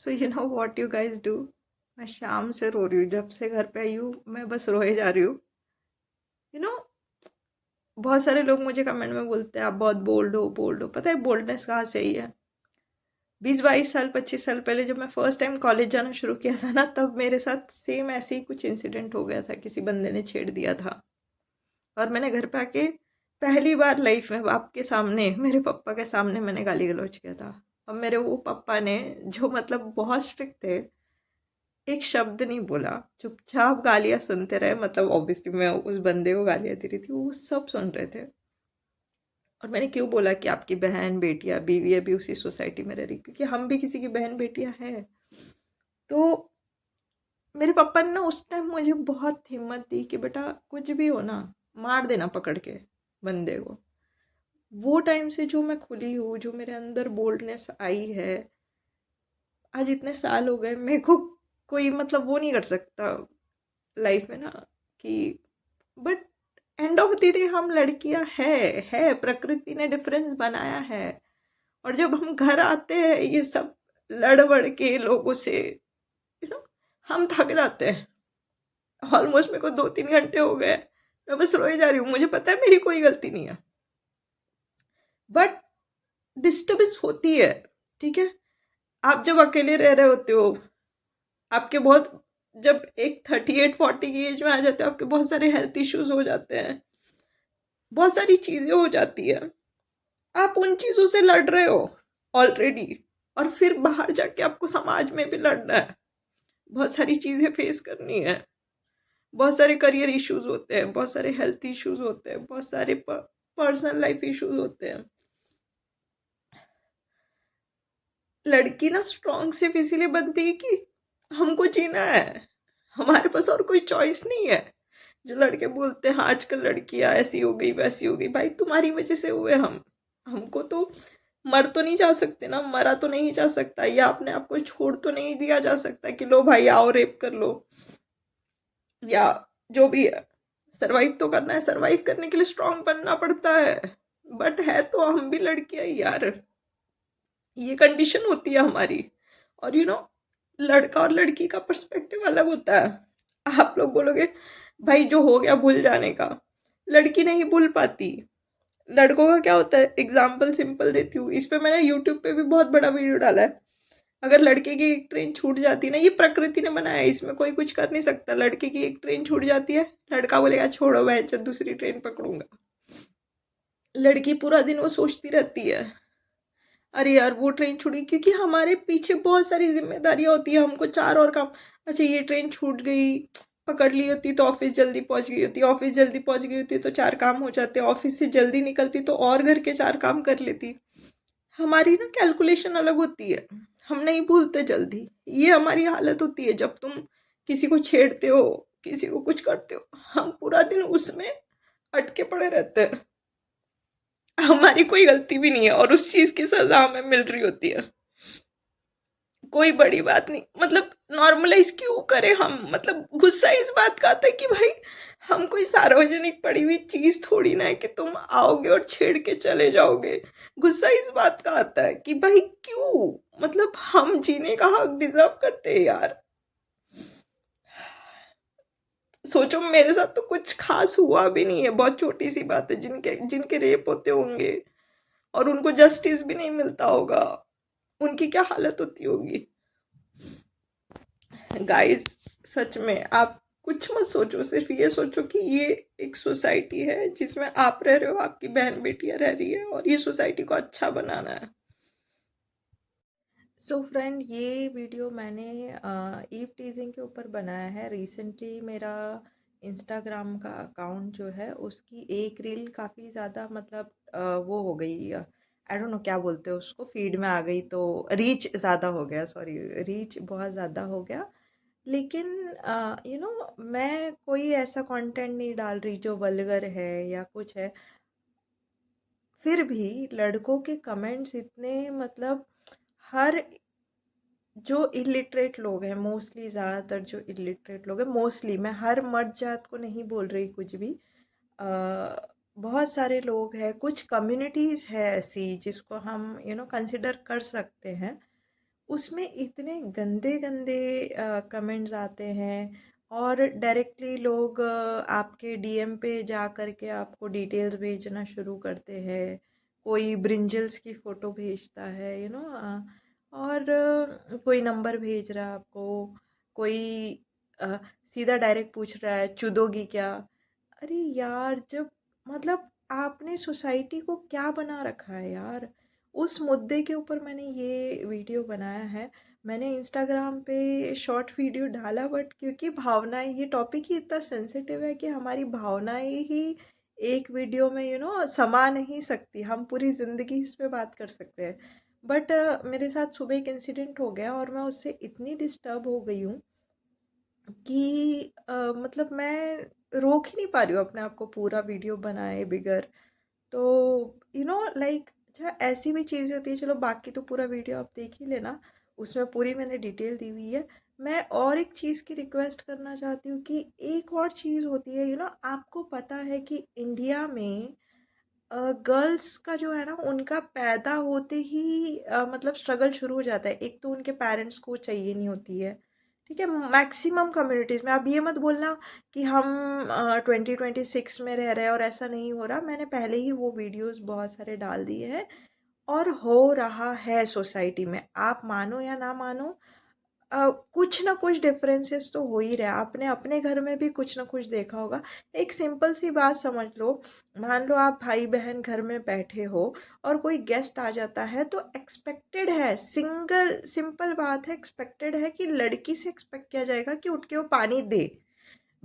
So you know what you guys do. मैं शाम से रो रही हूँ, जब से घर पे आई हूँ मैं बस रोए जा रही हूँ। यू नो बहुत सारे लोग मुझे कमेंट में बोलते हैं आप बहुत बोल्ड हो बोल्ड हो। पता है बोल्डनेस कहाँ से आई है? 20-22 साल 25 साल पहले जब मैं फर्स्ट टाइम कॉलेज जाना शुरू किया था ना, तब मेरे साथ सेम ऐसे ही कुछ इंसिडेंट हो गया था। किसी बंदे ने छेड़ दिया था और मैंने घर पे आके पहली बार लाइफ में बाप के सामने, मेरे पापा के सामने मैंने गाली गलौज किया था। अब मेरे वो पापा ने, जो मतलब बहुत स्ट्रिक्ट थे, एक शब्द नहीं बोला, चुपचाप गालियाँ सुनते रहे। मतलब ऑब्वियसली मैं उस बंदे को गालियाँ दे रही थी, वो सब सुन रहे थे। और मैंने क्यों बोला कि आपकी बहन बेटियाँ बीवियाँ भी उसी सोसाइटी में रह रही, क्योंकि हम भी किसी की बहन बेटियाँ हैं। तो मेरे पापा ने ना उस टाइम मुझे बहुत हिम्मत दी कि बेटा कुछ भी हो ना, मार देना पकड़ के बंदे को। वो टाइम से जो मैं खुली हूँ, जो मेरे अंदर बोल्डनेस आई है, आज इतने साल हो गए, मेरे को कोई मतलब वो नहीं कर सकता लाइफ में ना कि, but end of the day हम लड़कियां है, प्रकृति ने डिफरेंस बनाया है। और जब हम घर आते हैं ये सब लड़ बड़ के लोगों से, यू नो हम थक जाते हैं। ऑलमोस्ट मेरे को 2-3 घंटे हो गए, मैं बस रोई जा रही हूँ। मुझे पता है मेरी कोई गलती नहीं है, बट डिस्टर्बेंस होती है। ठीक है, आप जब अकेले रह रहे होते हो, आपके बहुत, जब एक 38-40 की एज में आ जाते हो, आपके बहुत सारे हेल्थ इश्यूज हो जाते हैं, बहुत सारी चीजें हो जाती है। आप उन चीजों से लड़ रहे हो ऑलरेडी, और फिर बाहर जाके आपको समाज में भी लड़ना है, बहुत सारी चीजें फेस करनी है, बहुत सारे करियर इश्यूज होते हैं, बहुत सारे हेल्थ इश्यूज होते हैं, बहुत सारे पर्सनल लाइफ इश्यूज होते हैं। लड़की ना स्ट्रॉन्ग सिर्फ इसीलिए बनती है कि हमको जीना है, हमारे पास और कोई चॉइस नहीं है। जो लड़के बोलते हैं आजकल लड़कियां ऐसी हो गई वैसी हो गई, भाई तुम्हारी वजह से हुए हम। हमको तो मर तो नहीं जा सकते ना, मरा तो नहीं जा सकता, या अपने आप को छोड़ तो नहीं दिया जा सकता कि लो भाई आओ रेप कर लो, या जो भी है। सरवाइव तो करना है, सरवाइव करने के लिए स्ट्रांग बनना पड़ता है। बट है तो हम भी लड़कियां ही यार, ये कंडीशन होती है हमारी। और लड़का और लड़की का पर्सपेक्टिव अलग होता है। आप लोग बोलोगे भाई जो हो गया भूल जाने का, लड़की नहीं भूल पाती। लड़कों का क्या होता है, एग्जाम्पल सिंपल देती हूँ, इस पे मैंने यूट्यूब पे भी बहुत बड़ा वीडियो डाला है। अगर लड़के की एक ट्रेन छूट जाती है ना, ये प्रकृति ने बनाया है, इसमें कोई कुछ कर नहीं सकता। लड़के की एक ट्रेन छूट जाती है, लड़का बोलेगा छोड़ो मैं जब दूसरी ट्रेन पकड़ूंगा। लड़की पूरा दिन वो सोचती रहती है, अरे यार वो ट्रेन छूटी, क्योंकि हमारे पीछे बहुत सारी जिम्मेदारियां होती है, हमको चार और काम। अच्छा ये ट्रेन छूट गई, पकड़ ली होती तो ऑफिस जल्दी पहुंच गई होती, ऑफिस जल्दी पहुंच गई होती तो चार काम हो जाते, ऑफिस से जल्दी निकलती तो और घर के चार काम कर लेती। हमारी ना कैलकुलेशन अलग होती है, हम नहीं भूलते जल्दी। ये हमारी हालत होती है जब तुम किसी को छेड़ते हो, किसी को कुछ करते हो, हम पूरा दिन उसमें अटके पड़े रहते हैं। हमारी कोई गलती भी नहीं है और उस चीज की सजा हमें मिल रही होती है। कोई बड़ी बात नहीं, मतलब नॉर्मलाइज क्यों करें हम? मतलब गुस्सा इस बात का आता है कि भाई हम कोई सार्वजनिक पड़ी हुई चीज थोड़ी ना है कि तुम आओगे और छेड़ के चले जाओगे। गुस्सा इस बात का आता है कि भाई क्यों, मतलब हम जीने का हक डिजर्व करते हैं यार। सोचो मेरे साथ तो कुछ खास हुआ भी नहीं है, बहुत छोटी सी बात है, जिनके जिनके रेप होते होंगे और उनको जस्टिस भी नहीं मिलता होगा, उनकी क्या हालत होती होगी। गाइस सच में आप कुछ मत सोचो, सिर्फ ये सोचो कि ये एक सोसाइटी है जिसमें आप रह रहे हो, आपकी बहन बेटियां रह रही है, और ये सोसाइटी को अच्छा बनाना है। सो फ्रेंड, ये वीडियो मैंने ईव टीजिंग के ऊपर बनाया है। रिसेंटली मेरा इंस्टाग्राम का अकाउंट जो है उसकी एक रील काफ़ी ज़्यादा मतलब वो हो गई, आई डोंट नो क्या बोलते हैं उसको, फीड में आ गई तो रीच ज़्यादा हो गया, सॉरी रीच बहुत ज़्यादा हो गया। लेकिन मैं कोई ऐसा कंटेंट नहीं डाल रही जो वल्गर है या कुछ है। फिर भी लड़कों के कमेंट्स इतने, मतलब हर, जो इलिटरेट लोग हैं मोस्टली, ज़्यादातर जो इलिटरेट लोग हैं मोस्टली, मैं हर मर्द जात को नहीं बोल रही कुछ भी, बहुत सारे लोग हैं, कुछ कम्युनिटीज़ है ऐसी जिसको हम कंसिडर कर सकते हैं। उसमें इतने गंदे गंदे कमेंट्स आते हैं, और डायरेक्टली लोग आपके डीएम पे जा कर के आपको डिटेल्स भेजना शुरू करते हैं। कोई ब्रिंजल्स की फ़ोटो भेजता है, और कोई नंबर भेज रहा है आपको, कोई अ, सीधा डायरेक्ट पूछ रहा है चुदोगी क्या। अरे यार, जब मतलब आपने सोसाइटी को क्या बना रखा है यार। उस मुद्दे के ऊपर मैंने ये वीडियो बनाया है। मैंने इंस्टाग्राम पे शॉर्ट वीडियो डाला, बट क्योंकि भावनाएं, ये टॉपिक ही इतना सेंसिटिव है कि हमारी भावनाएं ही एक वीडियो में समा नहीं सकती। हम पूरी ज़िंदगी इस पे बात कर सकते हैं, बट मेरे साथ सुबह एक इंसिडेंट हो गया और मैं उससे इतनी डिस्टर्ब हो गई हूँ कि मतलब मैं रोक ही नहीं पा रही हूँ अपने आप को पूरा वीडियो बनाए बिगर। तो लाइक, अच्छा, ऐसी भी चीज़ें होती है, चलो बाकी तो पूरा वीडियो आप देख ही लेना, उसमें पूरी मैंने डिटेल दी हुई है। मैं और एक चीज़ की रिक्वेस्ट करना चाहती हूँ कि एक और चीज़ होती है, आपको पता है कि इंडिया में गर्ल्स का जो है ना, उनका पैदा होते ही मतलब स्ट्रगल शुरू हो जाता है। एक तो उनके पेरेंट्स को चाहिए नहीं होती है, ठीक है। मैक्सिमम कम्युनिटीज़ में आप ये मत बोलना कि हम 2026 में रह रहे हैं और ऐसा नहीं हो रहा। मैंने पहले ही वो वीडियोस बहुत सारे डाल दिए हैं, और हो रहा है सोसाइटी में, आप मानो या ना मानो। कुछ ना कुछ डिफरेंसेस तो हो ही रहा है। आपने अपने घर में भी कुछ ना कुछ देखा होगा। एक सिंपल सी बात समझ लो, मान लो आप भाई बहन घर में बैठे हो और कोई गेस्ट आ जाता है, तो एक्सपेक्टेड है, सिंपल बात है, एक्सपेक्टेड है कि लड़की से एक्सपेक्ट किया जाएगा कि उठ के वो पानी दे।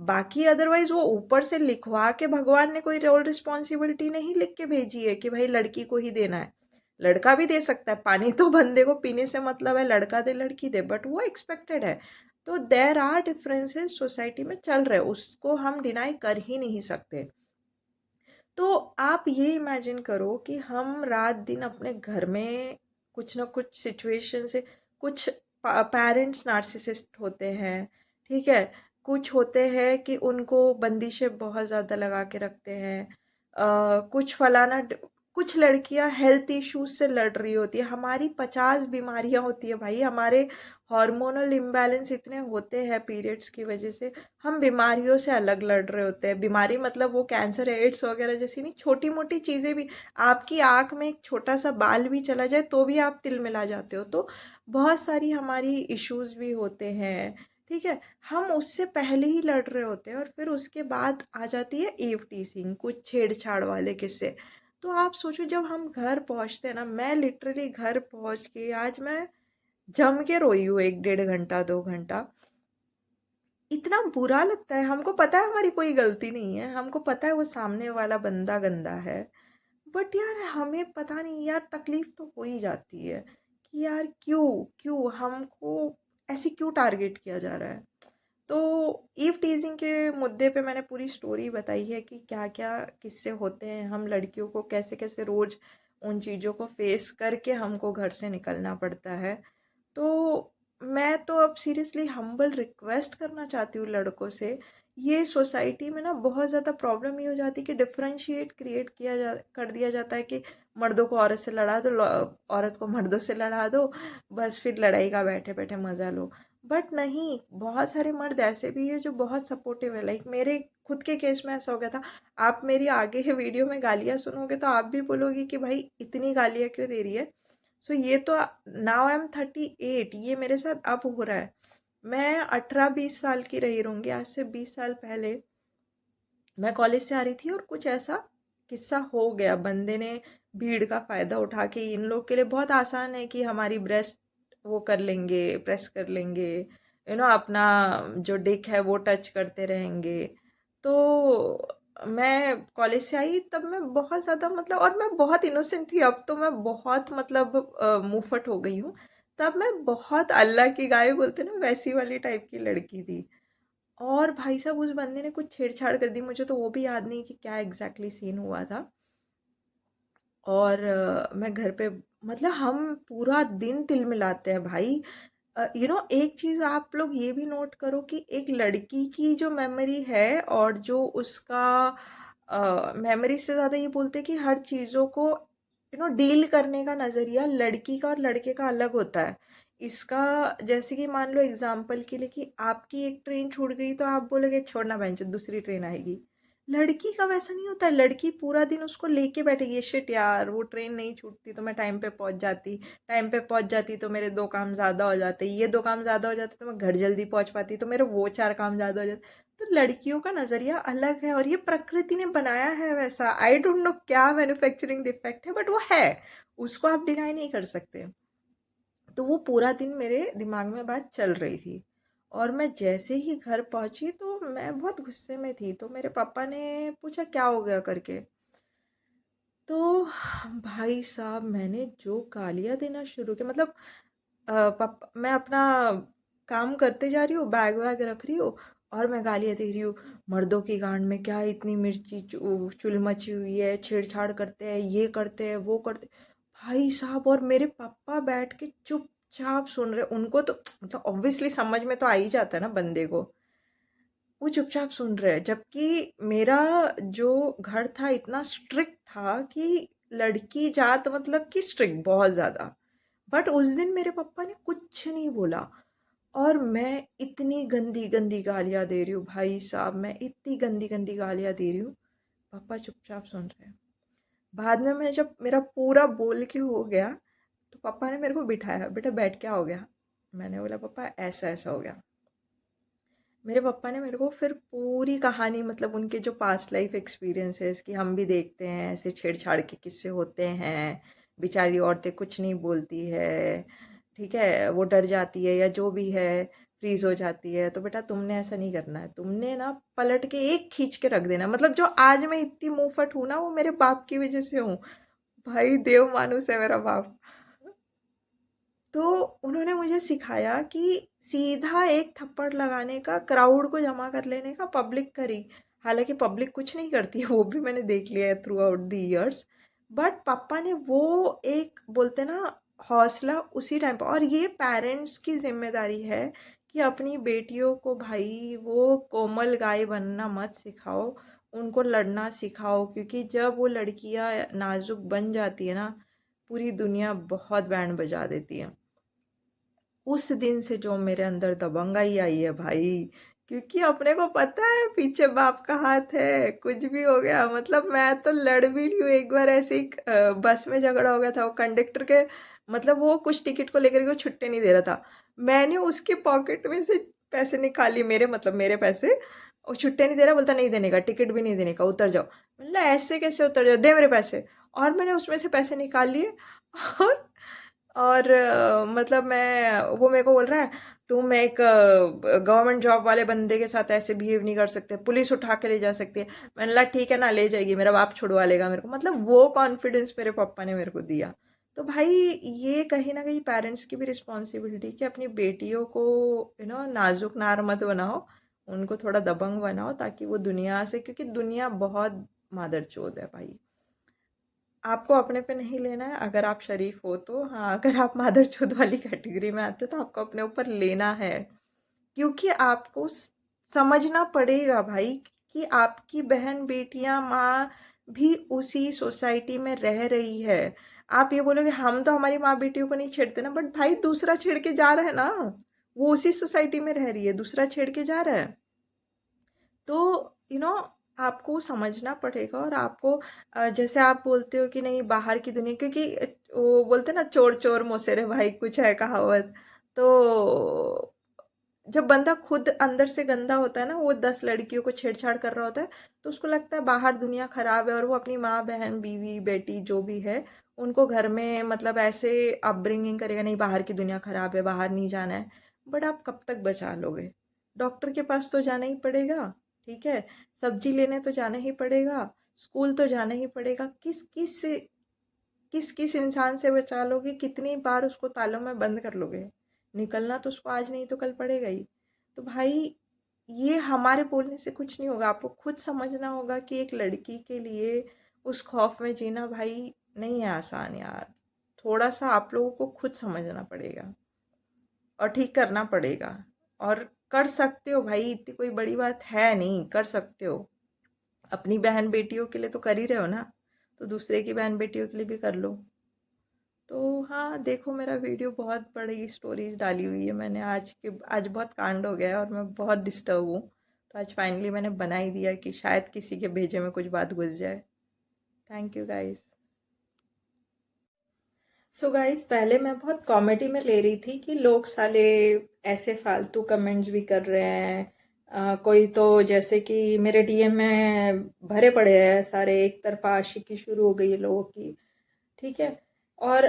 बाकी अदरवाइज वो ऊपर से लिखवा के, भगवान ने कोई रोल रिस्पॉन्सिबिलिटी नहीं लिख के भेजी है कि भाई लड़की को ही देना है। लड़का भी दे सकता है पानी, तो बंदे को पीने से मतलब है, लड़का दे लड़की दे, बट वो एक्सपेक्टेड है। तो देर आर डिफरेंसेस सोसाइटी में चल रहे, उसको हम डिनाई कर ही नहीं सकते। तो आप ये इमेजिन करो कि हम रात दिन अपने घर में कुछ ना कुछ सिचुएशन से, कुछ पेरेंट्स नार्सिसिस्ट होते हैं, ठीक है। कुछ होते हैं कि उनको बंदिशें बहुत ज़्यादा लगा के रखते हैं। कुछ फलाना, कुछ लड़कियां हेल्थ इश्यूज से लड़ रही होती है। हमारी 50 बीमारियां होती है भाई, हमारे हार्मोनल इम्बैलेंस इतने होते हैं पीरियड्स की वजह से। हम बीमारियों से अलग लड़ रहे होते हैं। बीमारी मतलब वो कैंसर, एड्स वगैरह जैसी नहीं, छोटी मोटी चीज़ें भी। आपकी आँख में एक छोटा सा बाल भी चला जाए तो भी आप तिलमिला जाते हो। तो बहुत सारी हमारी इश्यूज भी होते हैं, ठीक है। हम उससे पहले ही लड़ रहे होते हैं, और फिर उसके बाद आ जाती है ईव टीजिंग, कुछ छेड़छाड़ वाले किस्से। तो आप सोचो, जब हम घर पहुंचते हैं ना, मैं लिटरली घर पहुंच के आज मैं जम के रोई हूँ 1 डेढ़ घंटा 2 घंटा। इतना बुरा लगता है। हमको पता है हमारी कोई गलती नहीं है, हमको पता है वो सामने वाला बंदा गंदा है, बट यार हमें पता नहीं यार, तकलीफ तो हो ही जाती है कि यार क्यों क्यों हमको ऐसे क्यों टारगेट किया जा रहा है। तो ईव टीजिंग के मुद्दे पे मैंने पूरी स्टोरी बताई है कि क्या क्या किस्से होते हैं, हम लड़कियों को कैसे कैसे रोज़ उन चीज़ों को फेस करके हमको घर से निकलना पड़ता है। तो मैं तो अब सीरियसली हम्बल रिक्वेस्ट करना चाहती हूँ लड़कों से। ये सोसाइटी में ना बहुत ज़्यादा प्रॉब्लम ये हो जाती है कि डिफरेंशिएट क्रिएट किया जा कर दिया जाता है कि मर्दों को औरत से लड़ा दो, औरत को मर्दों से लड़ा दो, बस फिर लड़ाई का बैठे बैठे मज़ा लो। बट नहीं, बहुत सारे मर्द ऐसे भी हैं जो बहुत सपोर्टिव है। लाइक मेरे खुद के केस में ऐसा हो गया था। आप मेरी आगे के वीडियो में गालियाँ सुनोगे तो आप भी बोलोगे कि भाई इतनी गालियाँ क्यों दे रही है। सो ये तो, नाउ आई एम 38, ये मेरे साथ अब हो रहा है। मैं 18-20 साल की रही रहूँगी, आज से 20 साल पहले मैं कॉलेज से आ रही थी और कुछ ऐसा किस्सा हो गया। बंदे ने भीड़ का फ़ायदा उठा के, इन लोग के लिए बहुत आसान है कि हमारी ब्रेस्ट वो कर लेंगे, प्रेस कर लेंगे, अपना जो डिक है वो टच करते रहेंगे। तो मैं कॉलेज से आई तब मैं बहुत ज़्यादा मतलब, और मैं बहुत इनोसेंट थी। अब तो मैं बहुत मतलब मुँहफट हो गई हूँ। तब मैं बहुत अल्लाह की गाय बोलते ना, वैसी वाली टाइप की लड़की थी। और भाई साहब, उस बंदे ने कुछ छेड़छाड़ कर दी, मुझे तो वो भी याद नहीं कि क्या एग्जैक्टली सीन हुआ था। और मैं घर पे, मतलब हम पूरा दिन तिलमिलाते हैं भाई। एक चीज़ आप लोग ये भी नोट करो कि एक लड़की की जो मेमोरी है और जो उसका मेमोरी से ज़्यादा ये बोलते हैं कि हर चीज़ों को डील करने का नज़रिया लड़की का और लड़के का अलग होता है। इसका जैसे कि मान लो एग्जाम्पल के लिए कि आपकी एक ट्रेन छूट गई तो आप बोलोगे छोड़ना बहन चोद दूसरी ट्रेन आएगी। लड़की का वैसा नहीं होता है, लड़की पूरा दिन उसको लेके बैठेगी, शिट यार वो ट्रेन नहीं छूटती तो मैं टाइम पे पहुंच जाती, टाइम पे पहुंच जाती तो मेरे 2 काम ज़्यादा हो जाते, ये 2 काम ज़्यादा हो जाते तो मैं घर जल्दी पहुंच पाती, तो मेरे वो 4 काम ज़्यादा हो जाते। तो लड़कियों का नज़रिया अलग है और ये प्रकृति ने बनाया है वैसा। आई डोंट नो क्या मैन्युफैक्चरिंग डिफेक्ट है, बट वो है, उसको आप डिनाई नहीं कर सकते। तो वो पूरा दिन मेरे दिमाग में बात चल रही थी। और मैं जैसे ही घर पहुंची तो मैं बहुत गुस्से में थी, तो मेरे पापा ने पूछा क्या हो गया करके। तो भाई साहब मैंने जो गालियां देना शुरू किया, मतलब पापा मैं अपना काम करते जा रही हूँ, बैग वैग रख रही हूँ और मैं गालियां दे रही हूँ, मर्दों की गांड में क्या इतनी मिर्ची चुल मची हुई है, छेड़छाड़ करते हैं, ये करते हैं वो करते। भाई साहब और मेरे पापा बैठ के चुपचाप सुन रहे। उनको तो मतलब ऑब्वियसली समझ में तो आ ही जाता है ना बंदे को, वो चुपचाप सुन रहे हैं। जबकि मेरा जो घर था इतना स्ट्रिक्ट था कि लड़की जात मतलब कि स्ट्रिक्ट बहुत ज़्यादा। बट उस दिन मेरे पापा ने कुछ नहीं बोला और मैं इतनी गंदी गंदी गालियाँ दे रही हूँ भाई साहब, मैं इतनी गंदी गंदी गालियाँ दे रही हूँ, पापा चुपचाप सुन रहे हैं। बाद में मैं जब मेरा पूरा बोल के हो गया तो पापा ने मेरे को बिठाया, बेटा बैठ, क्या हो गया। मैंने बोला पापा ऐसा ऐसा हो गया। मेरे पापा ने मेरे को फिर पूरी कहानी, मतलब उनके जो पास्ट लाइफ एक्सपीरियंसेस कि हम भी देखते हैं ऐसे छेड़छाड़ के किस्से होते हैं, बेचारी औरतें कुछ नहीं बोलती है, ठीक है, वो डर जाती है या जो भी है, फ्रीज हो जाती है, तो बेटा तुमने ऐसा नहीं करना है, तुमने ना पलट के एक खींच के रख देना। मतलब जो आज मैं इतनी मुंहफट हूं ना वो मेरे बाप की वजह से हूँ। भाई देव मानुस है मेरा बाप। तो उन्होंने मुझे सिखाया कि सीधा एक थप्पड़ लगाने का, क्राउड को जमा कर लेने का, पब्लिक करी। हालांकि पब्लिक कुछ नहीं करती है, वो भी मैंने देख लिया है through out the years. But पापा ने वो एक बोलते ना हौसला उसी टाइम पर। और ये पेरेंट्स की जिम्मेदारी है कि अपनी बेटियों को भाई वो कोमल गाय बनना मत सिखाओ, उनको लड़ना सिखाओ, क्योंकि जब वो लड़कियां नाजुक बन जाती है ना, पूरी दुनिया बहुत बैंड बजा देती है। उस दिन से जो मेरे अंदर दबंगाई आई है भाई, क्योंकि अपने को पता है पीछे बाप का हाथ है, कुछ भी हो गया। मतलब मैं तो लड़ भी ली हूँ। एक बार ऐसे ही बस में झगड़ा हो गया था, वो कंडक्टर के, मतलब वो कुछ टिकट को लेकर के वो छुट्टे नहीं दे रहा था। मैंने उसके पॉकेट में से पैसे निकाल लिए, मेरे मतलब मेरे पैसे। वो छुट्टे नहीं दे रहा, बोलता नहीं देने का, टिकट भी नहीं देने का, उतर जाओ। मतलब ऐसे कैसे उतर जाओ, दे मेरे पैसे। और मैंने उसमें से पैसे निकाल लिए। और मतलब मैं, वो मेरे को बोल रहा है तुम एक गवर्नमेंट जॉब वाले बंदे के साथ ऐसे बिहेव नहीं कर सकते, पुलिस उठा के ले जा सकती है। मैंने कहा ठीक है ना, ले जाएगी, मेरा बाप छुड़वा लेगा मेरे को। मतलब वो कॉन्फिडेंस मेरे पापा ने मेरे को दिया। तो भाई ये कहीं ना कहीं पेरेंट्स की भी रिस्पॉन्सिबिलिटी कि अपनी बेटियों को नाजुक नार मत बनाओ, उनको थोड़ा दबंग बनाओ, ताकि वो दुनिया से, क्योंकि दुनिया बहुत मादरचोद है भाई। आपको अपने पे नहीं लेना है, अगर आप शरीफ हो तो हाँ, अगर आप मादरचोद वाली कैटेगरी में आते हो तो आपको अपने ऊपर लेना है। क्योंकि आपको समझना पड़ेगा भाई कि आपकी बहन बेटियां माँ भी उसी सोसाइटी में रह रही है। आप ये बोलोगे हम तो हमारी माँ बेटियों को नहीं छेड़ते ना, बट भाई दूसरा छेड़ के जा रहा है ना, वो उसी सोसाइटी में रह रही है, दूसरा छेड़ के जा रहा है। तो यू नो आपको समझना पड़ेगा। और आपको जैसे आप बोलते हो कि नहीं बाहर की दुनिया, क्योंकि वो बोलते हैं ना चोर चोर मोसेरे भाई, कुछ है कहावत। तो जब बंदा खुद अंदर से गंदा होता है ना, वो 10 लड़कियों को छेड़छाड़ कर रहा होता है, तो उसको लगता है बाहर दुनिया खराब है, और वो अपनी माँ बहन बीवी बेटी जो भी है उनको घर में मतलब ऐसे अपब्रिंगिंग करेगा, नहीं बाहर की दुनिया खराब है, बाहर नहीं जाना है। बट आप कब तक बचा लोगे। डॉक्टर के पास तो जाना ही पड़ेगा, ठीक है, सब्जी लेने तो जाना ही पड़ेगा, स्कूल तो जाना ही पड़ेगा। किस किस इंसान से बचा लोगे, कितनी बार उसको तालों में बंद कर लोगे। निकलना तो उसको आज नहीं तो कल पड़ेगा ही। तो भाई ये हमारे बोलने से कुछ नहीं होगा, आपको खुद समझना होगा कि एक लड़की के लिए उस खौफ में जीना भाई नहीं है आसान यार। थोड़ा सा आप लोगों को खुद समझना पड़ेगा और ठीक करना पड़ेगा। और कर सकते हो भाई, इतनी कोई बड़ी बात है नहीं, कर सकते हो। अपनी बहन बेटियों के लिए तो कर ही रहे हो ना, तो दूसरे की बहन बेटियों के लिए भी कर लो। तो हाँ, देखो मेरा वीडियो बहुत बड़ी स्टोरीज़ डाली हुई है मैंने। आज बहुत कांड हो गया है और मैं बहुत डिस्टर्ब हूँ। तो आज फाइनली मैंने बना ही दिया कि शायद किसी के भेजे में कुछ बात घुस जाए। Thank you guys. So guys, पहले मैं बहुत कॉमेडी में ले रही थी कि लोग साले ऐसे फालतू कमेंट्स भी कर रहे हैं। कोई तो जैसे कि मेरे डीएम में भरे पड़े हैं सारे, एक तरफा आशिकी शुरू हो गई है लोगों की। ठीक है। और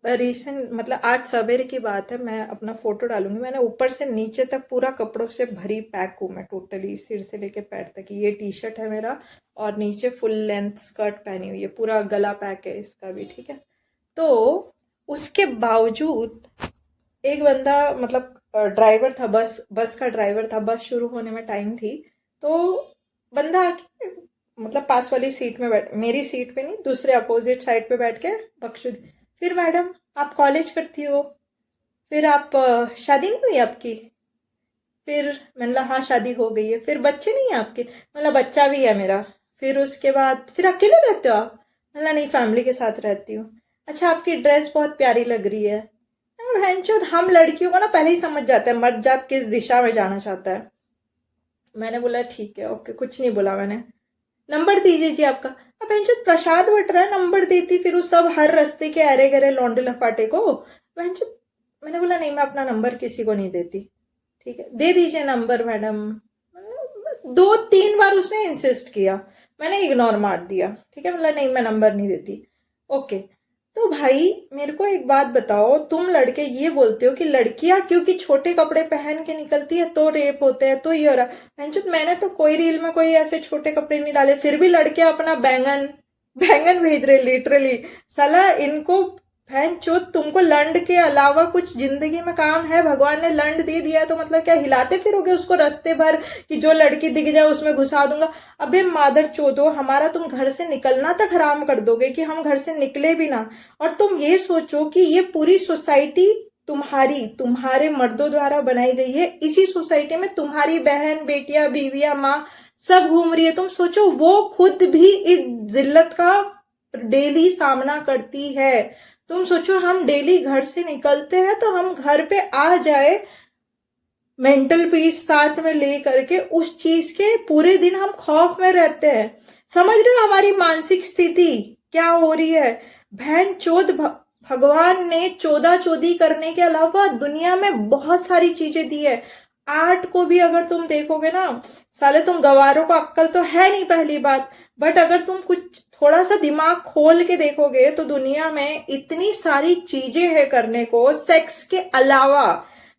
रिसेंट मतलब आज सवेरे की बात है, मैं अपना फोटो डालूंगी। मैंने ऊपर से नीचे तक पूरा कपड़ों से भरी पैक हूँ मैं, टोटली सिर से लेके पैर तक। ये टी शर्ट है मेरा और नीचे फुल लेंथ स्कर्ट पहनी हुई है, पूरा गला पैक है इसका भी। ठीक है। तो उसके बावजूद एक बंदा, मतलब ड्राइवर था, बस का ड्राइवर था, बस शुरू होने में टाइम थी। तो बंदा आके मतलब पास वाली सीट में बैठ, मेरी सीट पे नहीं, दूसरे अपोजिट साइड पे बैठ के बख्शुदी, फिर मैडम आप कॉलेज करती हो, फिर आप शादी नहीं हुई आपकी? फिर मैंने बोला हाँ शादी हो गई है। फिर बच्चे नहीं है आपके? मतलब बच्चा भी है मेरा। फिर उसके बाद फिर अकेले रहते हो आप? मतलब नहीं, फैमिली के साथ रहती हूँ। अच्छा, आपकी ड्रेस बहुत प्यारी लग रही है। भैंचोद, हम लड़कियों को ना पहले ही समझ जाते हैं मर्द जात किस दिशा में जाना चाहता है। मैंने बोला ठीक है, ओके, कुछ नहीं बोला मैंने। नंबर दीजिए जी आपका। अब भैंचोद प्रसाद बट रहा है, नंबर देती फिर उस सब हर रास्ते के अरे गरे लौंडे लफाटे को। भैंचोद, मैंने बोला नहीं, मैं अपना नंबर किसी को नहीं देती। ठीक है, दे दीजिए नंबर मैडम। दो तीन बार उसने इंसिस्ट किया, मैंने इग्नोर मार दिया। ठीक है, मतलब नहीं मैं नंबर नहीं देती। ओके। तो भाई मेरे को एक बात बताओ, तुम लड़के ये बोलते हो कि लड़कियां क्योंकि छोटे कपड़े पहन के निकलती है तो रेप होते हैं, तो ये हो रहा है। मैंने तो कोई रील में कोई ऐसे छोटे कपड़े नहीं डाले, फिर भी लड़के अपना बैंगन बैंगन भेज रहे लिटरली। साला इनको, बहन चोद, तुमको लंड के अलावा कुछ जिंदगी में काम है? भगवान ने लंड दे दिया है तो मतलब क्या हिलाते फिरोगे उसको रास्ते भर कि जो लड़की दिख जाए उसमें घुसा दूंगा? अबे मादर चोदो, हमारा तुम घर से निकलना तक हराम कर दोगे कि हम घर से निकले भी ना। और तुम ये सोचो कि ये पूरी सोसाइटी तुम्हारे मर्दों द्वारा बनाई गई है। इसी सोसाइटी में तुम्हारी बहन, बेटियां, बीवियां, माँ सब घूम रही है। तुम सोचो वो खुद भी इस जिल्लत का डेली सामना करती है। तुम सोचो हम डेली घर से निकलते हैं तो हम घर पे आ जाए मेंटल पीस साथ में ले करके, उस चीज के पूरे दिन हम खौफ में रहते हैं। समझ रहे हो हमारी मानसिक स्थिति क्या हो रही है? बहन चोद, भगवान ने चोदा चोदी करने के अलावा दुनिया में बहुत सारी चीजें दी है। आर्ट को भी अगर तुम देखोगे ना, साले तुम गवारों को अक्कल तो है नहीं पहली बात, बट अगर तुम कुछ थोड़ा सा दिमाग खोल के देखोगे तो दुनिया में इतनी सारी चीजें है करने को। सेक्स के अलावा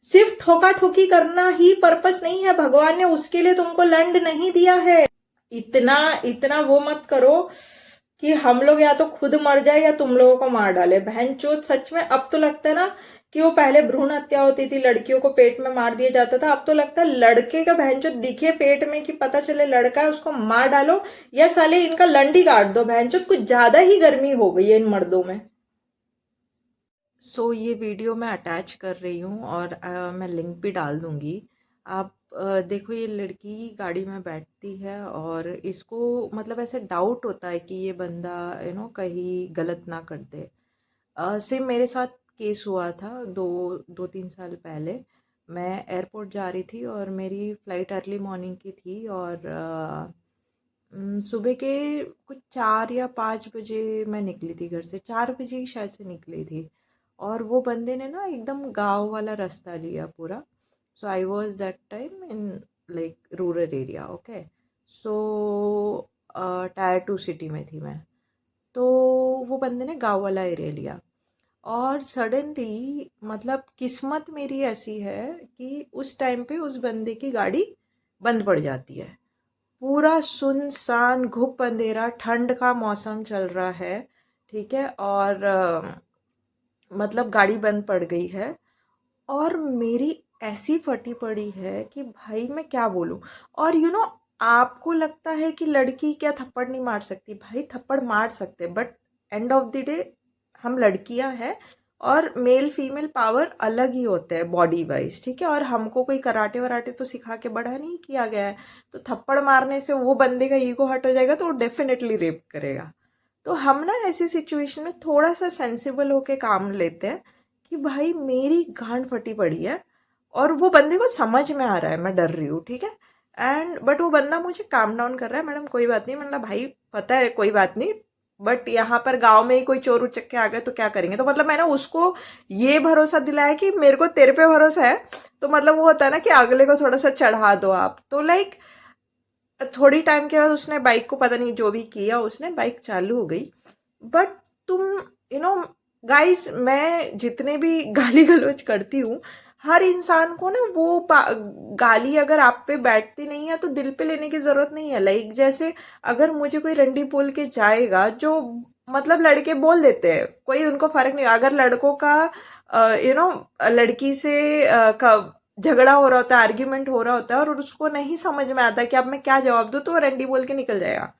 सिर्फ ठोका ठोकी करना ही पर्पस नहीं है, भगवान ने उसके लिए तुमको लंड नहीं दिया है। इतना इतना वो मत करो कि हम लोग या तो खुद मर जाए या तुम लोगों को मार डाले। बहन चोद, सच में अब तो लगता है ना कि वो पहले भ्रूण हत्या होती थी, लड़कियों को पेट में मार दिया जाता था, अब तो लगता है लड़के का बहन चोद दिखे पेट में कि पता चले लड़का है उसको मार डालो, या साले इनका लंडी काट दो। बहन चोद, कुछ ज्यादा ही गर्मी हो गई है इन मर्दों में। सो ये वीडियो मैं अटैच कर रही हूँ और मैं लिंक भी डाल दूँगी। आप देखो, ये लड़की गाड़ी में बैठती है और इसको मतलब ऐसे डाउट होता है कि ये बंदा कहीं गलत ना कर दे। सेम मेरे साथ केस हुआ था 2-3 साल पहले। मैं एयरपोर्ट जा रही थी और मेरी फ़्लाइट अर्ली मॉर्निंग की थी और सुबह के कुछ 4 या 5 बजे मैं निकली थी घर से, 4 बजे ही शायद से निकली थी। और वो बंदे ने ना एकदम गांव वाला रास्ता लिया पूरा। So I was that time in like rural area. Okay. So tier 2 city में थी मैं। तो वो बंदे ने गांव वाला एरिया लिया और सडनली मतलब किस्मत मेरी ऐसी है कि उस टाइम पे उस बंदे की गाड़ी बंद पड़ जाती है। पूरा सुनसान घुप अंधेरा, ठंड का मौसम चल रहा है। ठीक है। और मतलब गाड़ी बंद पड़ गई है और मेरी ऐसी फटी पड़ी है कि भाई मैं क्या बोलूँ। और आपको लगता है कि लड़की क्या थप्पड़ नहीं मार सकती? भाई थप्पड़ मार सकते, but end of the day हम लड़कियां हैं और मेल फीमेल पावर अलग ही होते हैं बॉडी वाइज। ठीक है। और हमको कोई कराटे वराटे तो सिखा के बड़ा नहीं किया गया है। तो थप्पड़ मारने से वो बंदे का ईगो हट हो जाएगा तो वो डेफिनेटली रेप करेगा। तो हम ना ऐसी सिचुएशन में थोड़ा सा सेंसिबल होके काम लेते हैं कि भाई मेरी गांड फटी पड़ी है और वो बंदे को समझ में आ रहा है मैं डर रही हूँ, ठीक है। एंड बट वो बंदा मुझे काम डाउन कर रहा है, मैडम कोई बात नहीं, मतलब भाई पता है कोई बात नहीं, बट यहाँ पर गांव में ही कोई चोर उचक के आ गए तो क्या करेंगे। तो मतलब मैंने उसको ये भरोसा दिलाया कि मेरे को तेरे पे भरोसा है, तो मतलब वो होता है ना कि अगले को थोड़ा सा चढ़ा दो आप। तो लाइक थोड़ी टाइम के बाद उसने बाइक को पता नहीं जो भी किया, उसने बाइक चालू हो गई। बट तुम यू नो गाइस, मैं जितने भी गाली गलौज करती हूँ, हर इंसान को ना वो गाली अगर आप पे बैठती नहीं है तो दिल पे लेने की जरूरत नहीं है। लाइक जैसे अगर मुझे कोई रंडी बोल के जाएगा, जो मतलब लड़के बोल देते हैं, कोई उनको फर्क नहीं, अगर लड़कों का लड़की से झगड़ा हो रहा होता है, आर्ग्यूमेंट हो रहा होता है और उसको नहीं समझ में आता कि अब मैं क्या जवाब दूं, तो वो रंडी बोल के निकल जाएगा।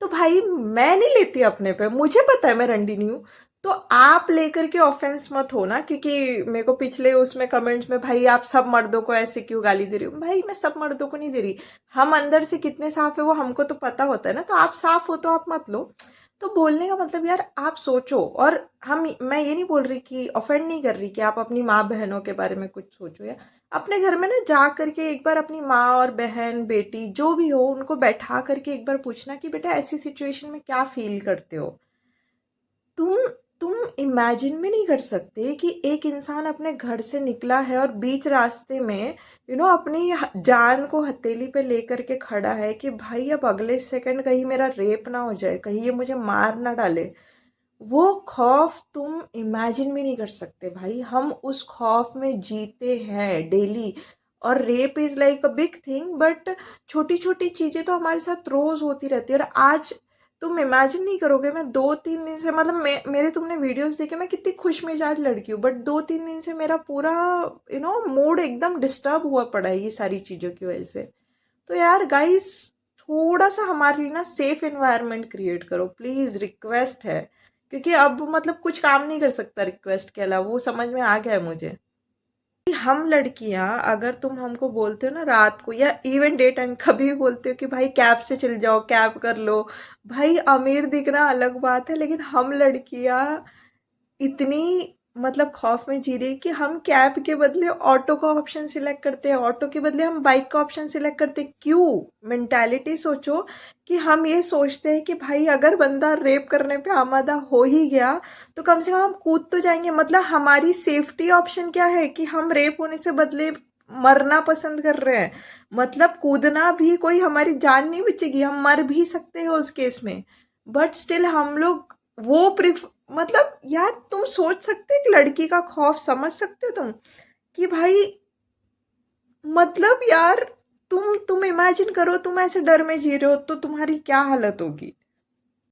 तो भाई मैं नहीं लेती अपने पे, मुझे पता है मैं रंडी नहीं हूँ। तो आप लेकर के ऑफेंस मत हो ना, क्योंकि मेरे को पिछले उसमें कमेंट्स में भाई आप सब मर्दों को ऐसे क्यों गाली दे रही हो। भाई मैं सब मर्दों को नहीं दे रही, हम अंदर से कितने साफ है वो हमको तो पता होता है ना। तो आप साफ हो तो आप मत लो। तो बोलने का मतलब यार आप सोचो। और मैं ये नहीं बोल रही कि ऑफेंड नहीं कर रही कि आप अपनी माँ बहनों के बारे में कुछ सोचो, या अपने घर में ना जा करके एक बार अपनी माँ और बहन बेटी जो भी हो उनको बैठा करके एक बार पूछना कि बेटा ऐसी सिचुएशन में क्या फील करते हो। तुम तुम इमेजिन भी नहीं कर सकते कि एक इंसान अपने घर से निकला है और बीच रास्ते में अपनी जान को हथेली पे लेकर के खड़ा है कि भाई अब अगले सेकंड कहीं मेरा रेप ना हो जाए, कहीं ये मुझे मार ना डाले। वो खौफ तुम इमेजिन भी नहीं कर सकते भाई, हम उस खौफ में जीते हैं डेली। और rape is like a big thing, but छोटी छोटी चीजें तो हमारे साथ रोज होती रहती है। और आज तुम इमेजिन नहीं करोगे, मैं 2-3 दिन से मतलब मेरे तुमने वीडियोस देखे, मैं कितनी खुश मिजाज लड़की हूँ, बट 2-3 दिन से मेरा पूरा मूड एकदम डिस्टर्ब हुआ पड़ा है ये सारी चीजों की वजह से। तो यार गाइस, थोड़ा सा हमारे लिए ना सेफ एनवायरनमेंट क्रिएट करो प्लीज, रिक्वेस्ट है। क्योंकि अब मतलब कुछ काम नहीं कर सकता रिक्वेस्ट के अलावा, वो समझ में आ गया है मुझे कि हम लड़कियां, अगर तुम हमको बोलते हो ना रात को या इवन डे टाइम कभी भी बोलते हो कि भाई कैब से चल जाओ, कैब कर लो, भाई अमीर दिखना अलग बात है, लेकिन हम लड़कियां इतनी मतलब खौफ में जी रही कि हम कैब के बदले ऑटो का ऑप्शन सिलेक्ट करते हैं, ऑटो के बदले हम बाइक का ऑप्शन सिलेक्ट करते हैं। क्यों? मेंटालिटी सोचो कि हम ये सोचते हैं कि भाई अगर बंदा रेप करने पे आमादा हो ही गया तो कम से कम हम कूद तो जाएंगे। मतलब हमारी सेफ्टी ऑप्शन क्या है कि हम रेप होने से बदले मरना पसंद कर रहे हैं। मतलब कूदना भी कोई हमारी जान नहीं बचेगी, हम मर भी सकते हैं उस केस में, बट स्टिल हम लोग वो मतलब यार तुम सोच सकते हो, एक लड़की का खौफ समझ सकते हो तुम कि भाई मतलब यार तुम इमेजिन करो तुम ऐसे डर में जी रहे हो तो तुम्हारी क्या हालत होगी।